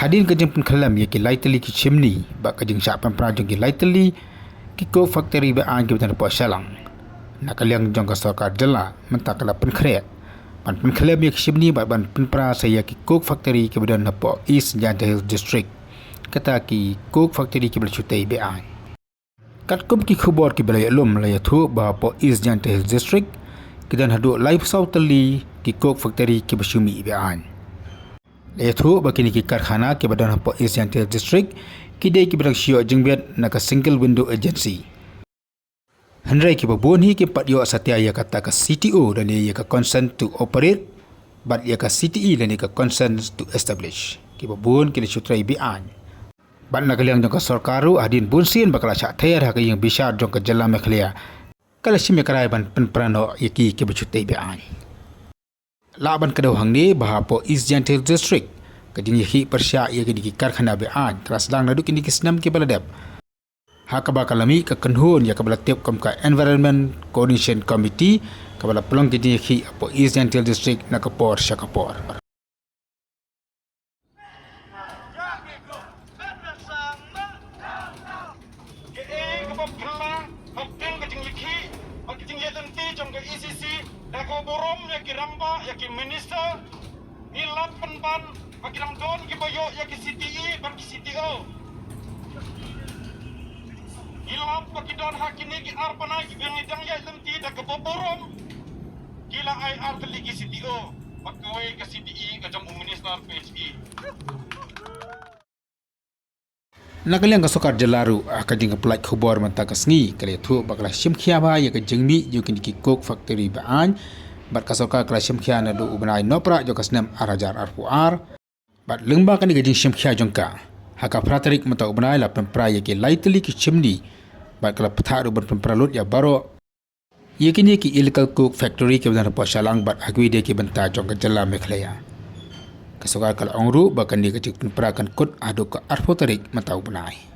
hadin ke jeng penkalam ya ki laitali ki chimney ba ka jeng sya pempra jeng ki laitali ki ko factory ba an ki betan po shalang nakaliang jong ka sarkar jela mentakala penkhre pan penkalam ya ki chimney ba ban penpra saya ki coke factory ki bedan po East Janta Hills district kata ki coke factory ki bel chutai be an kat kum ki khobor ki belaya lum la ya thu ba po East Janta Hills district ki dan hadu live sautali ki coke factory ki besumi be an Letu bakini ki karkhana ke badan po East Janta Hills district kidai ki badak sio jengbiat naka single window agency Henry ki babon hi ki pat yo satya ya kata ka CTO dan ya ka consent to operate but ya ka CTE dan ya ka consent to establish ki babon ki le sutrai bi an ban nakaliang jong ka sarkaru adin bunsin bakala cha thayer ha ka yang bisar jong ka jalla mekhlia kala sime karai ban penprano yaki ki bachutai bi an laban kedau hang ni bahapo East Janta Hills district kadin yaki persya ia ki karkhana be an teraslang nadu kini kisnam ki baladap hakaba kalami ka kanhun ya kabala tiap kam ka environment coordination committee kabala pelong kini yaki apo East Janta Hills district nakapor syakapor borom ya ki ramba ya ki minister ni lapan ban bagi ram don ki boyo ya ki CTE ban ki CTO ilap bagi don hakini ki arpana ki bengi dang ya lenti da ke borom kila ai arteli ki CTO bakawai ke CTE ke jam minister PHE nakaliang ka sokar jelaru ka jing apply khobor manta ka sngi kale thu bakla shimkhia ba ya ka jingmi ju ki coke factory ba an bat ka sokar kala shimkhia na do ubnai nopra jo ka snam arajar arpuar bat lengba kan ga jing shimkhia jongka haka pratarik mata ubnai la pempra ya ki laitli ki chimni bat kala patha ru ban pempra lut ya baro yekini ki illegal coke factory ke ban pa shalang bat agwi de ki banta jong ka jalla mekhlaya kasukar kala ongru bakan dia kecik perakan kut adu ke arfoterik matau benai.